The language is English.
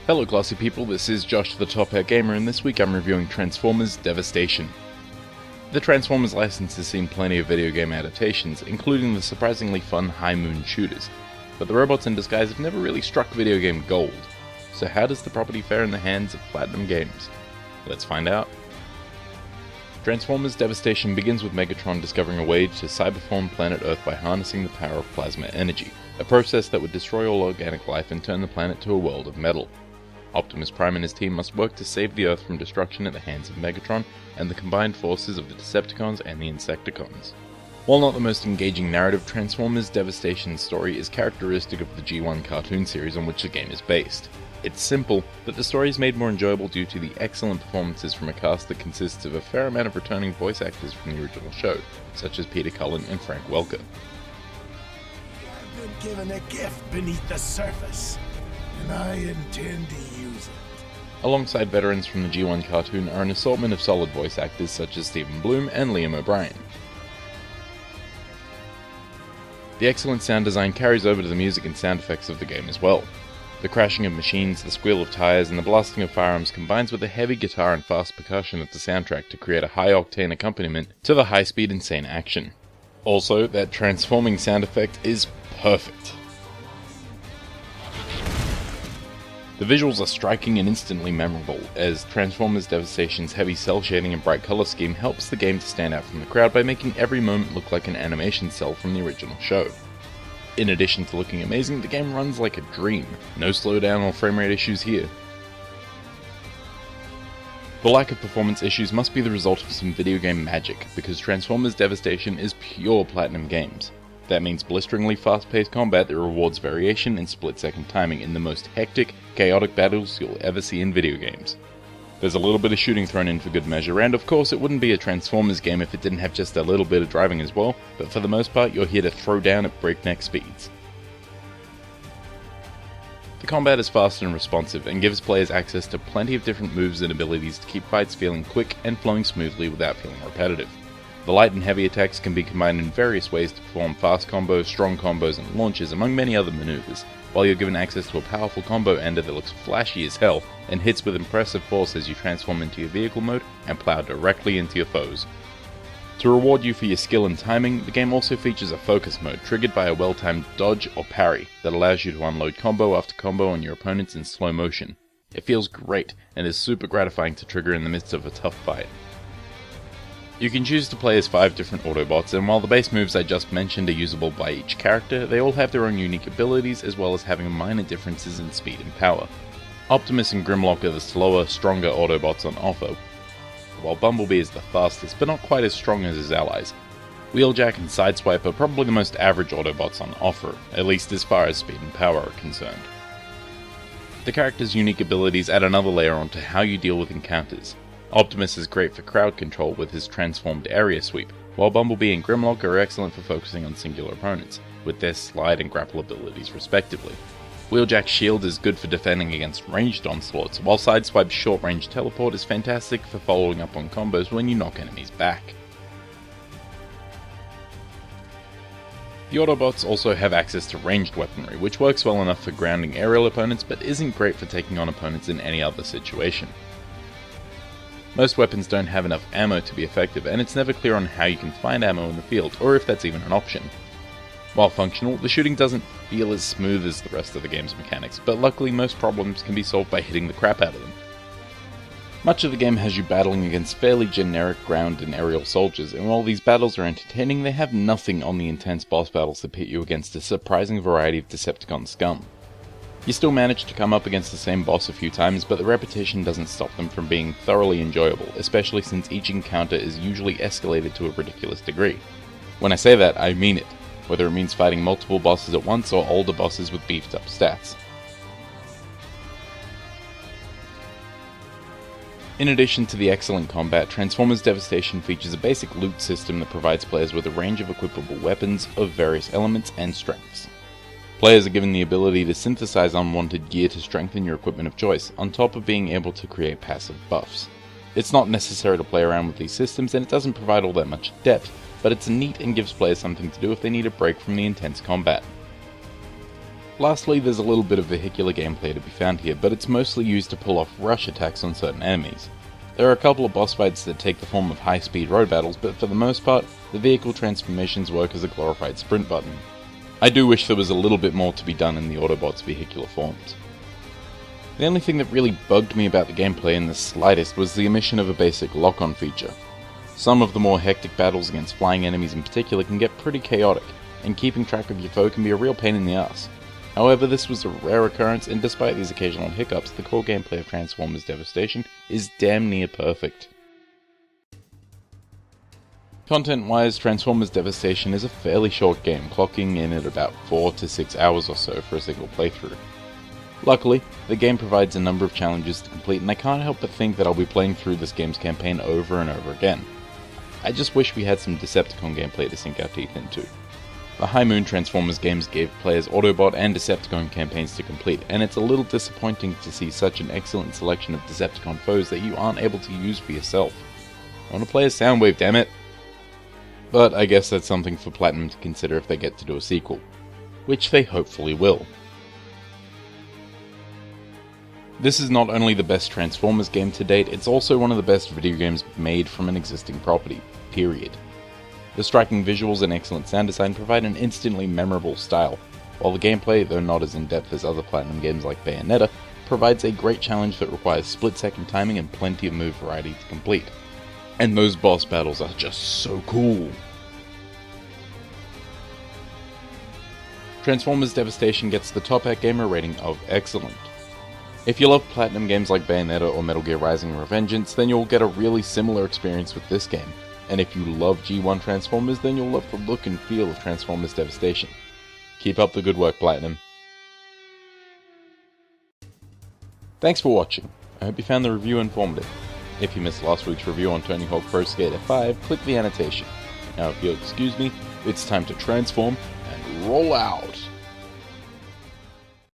Hello classy people, this is Josh the Top Hat Gamer, and this week I'm reviewing Transformers Devastation. The Transformers license has seen plenty of video game adaptations, including the surprisingly fun High Moon shooters, but the robots in disguise have never really struck video game gold. So how does the property fare in the hands of Platinum Games? Let's find out. Transformers Devastation begins with Megatron discovering a way to cyberform planet Earth by harnessing the power of plasma energy, a process that would destroy all organic life and turn the planet to a world of metal. Optimus Prime and his team must work to save the Earth from destruction at the hands of Megatron and the combined forces of the Decepticons and the Insecticons. While not the most engaging narrative, Transformers Devastation's story is characteristic of the G1 cartoon series on which the game is based. It's simple, but the story is made more enjoyable due to the excellent performances from a cast that consists of a fair amount of returning voice actors from the original show, such as Peter Cullen and Frank Welker. I've been given a gift beneath the surface, and I intend to use it. Alongside veterans from the G1 cartoon are an assortment of solid voice actors such as Stephen Bloom and Liam O'Brien. The excellent sound design carries over to the music and sound effects of the game as well. The crashing of machines, the squeal of tires, and the blasting of firearms combines with the heavy guitar and fast percussion of the soundtrack to create a high-octane accompaniment to the high-speed insane action. Also, that transforming sound effect is perfect. The visuals are striking and instantly memorable, as Transformers Devastation's heavy cell shading and bright color scheme helps the game to stand out from the crowd by making every moment look like an animation cell from the original show. In addition to looking amazing, the game runs like a dream. No slowdown or frame rate issues here. The lack of performance issues must be the result of some video game magic, because Transformers Devastation is pure Platinum Games. That means blisteringly fast-paced combat that rewards variation and split-second timing in the most hectic, chaotic battles you'll ever see in video games. There's a little bit of shooting thrown in for good measure, and of course it wouldn't be a Transformers game if it didn't have just a little bit of driving as well, but for the most part you're here to throw down at breakneck speeds. The combat is fast and responsive, and gives players access to plenty of different moves and abilities to keep fights feeling quick and flowing smoothly without feeling repetitive. The light and heavy attacks can be combined in various ways to perform fast combos, strong combos, and launches, among many other maneuvers, while you're given access to a powerful combo ender that looks flashy as hell and hits with impressive force as you transform into your vehicle mode and plow directly into your foes. To reward you for your skill and timing, the game also features a focus mode triggered by a well-timed dodge or parry that allows you to unload combo after combo on your opponents in slow motion. It feels great and is super gratifying to trigger in the midst of a tough fight. You can choose to play as 5 different Autobots, and while the base moves I just mentioned are usable by each character, they all have their own unique abilities as well as having minor differences in speed and power. Optimus and Grimlock are the slower, stronger Autobots on offer, while Bumblebee is the fastest but not quite as strong as his allies. Wheeljack and Sideswipe are probably the most average Autobots on offer, at least as far as speed and power are concerned. The character's unique abilities add another layer onto how you deal with encounters. Optimus is great for crowd control with his transformed area sweep, while Bumblebee and Grimlock are excellent for focusing on singular opponents, with their slide and grapple abilities respectively. Wheeljack's shield is good for defending against ranged onslaughts, while Sideswipe's short-range teleport is fantastic for following up on combos when you knock enemies back. The Autobots also have access to ranged weaponry, which works well enough for grounding aerial opponents but isn't great for taking on opponents in any other situation. Most weapons don't have enough ammo to be effective, and it's never clear on how you can find ammo in the field, or if that's even an option. While functional, the shooting doesn't feel as smooth as the rest of the game's mechanics, but luckily most problems can be solved by hitting the crap out of them. Much of the game has you battling against fairly generic ground and aerial soldiers, and while these battles are entertaining, they have nothing on the intense boss battles that pit you against a surprising variety of Decepticon scum. You still manage to come up against the same boss a few times, but the repetition doesn't stop them from being thoroughly enjoyable, especially since each encounter is usually escalated to a ridiculous degree. When I say that, I mean it, whether it means fighting multiple bosses at once or older bosses with beefed up stats. In addition to the excellent combat, Transformers Devastation features a basic loot system that provides players with a range of equipable weapons of various elements and strengths. Players are given the ability to synthesize unwanted gear to strengthen your equipment of choice, on top of being able to create passive buffs. It's not necessary to play around with these systems, and it doesn't provide all that much depth, but it's neat and gives players something to do if they need a break from the intense combat. Lastly, there's a little bit of vehicular gameplay to be found here, but it's mostly used to pull off rush attacks on certain enemies. There are a couple of boss fights that take the form of high-speed road battles, but for the most part, the vehicle transformations work as a glorified sprint button. I do wish there was a little bit more to be done in the Autobots' vehicular forms. The only thing that really bugged me about the gameplay in the slightest was the omission of a basic lock-on feature. Some of the more hectic battles against flying enemies in particular can get pretty chaotic, and keeping track of your foe can be a real pain in the ass. However, this was a rare occurrence, and despite these occasional hiccups, the core gameplay of Transformers Devastation is damn near perfect. Content-wise, Transformers Devastation is a fairly short game, clocking in at about 4 to 6 hours or so for a single playthrough. Luckily, the game provides a number of challenges to complete, and I can't help but think that I'll be playing through this game's campaign over and over again. I just wish we had some Decepticon gameplay to sink our teeth into. The High Moon Transformers games gave players Autobot and Decepticon campaigns to complete, and it's a little disappointing to see such an excellent selection of Decepticon foes that you aren't able to use for yourself. I want to play as Soundwave, damn it! But I guess that's something for Platinum to consider if they get to do a sequel, which they hopefully will. This is not only the best Transformers game to date, it's also one of the best video games made from an existing property, period. The striking visuals and excellent sound design provide an instantly memorable style, while the gameplay, though not as in-depth as other Platinum games like Bayonetta, provides a great challenge that requires split-second timing and plenty of move variety to complete. And those boss battles are just so cool! Transformers Devastation gets the Top Hat Gamer rating of excellent. If you love Platinum games like Bayonetta or Metal Gear Rising: Revengeance, then you'll get a really similar experience with this game. And if you love G1 Transformers, then you'll love the look and feel of Transformers Devastation. Keep up the good work, Platinum. Thanks for watching. I hope you found the review informative. If you missed last week's review on Tony Hawk Pro Skater 5, click the annotation. Now if you'll excuse me, it's time to transform and roll out.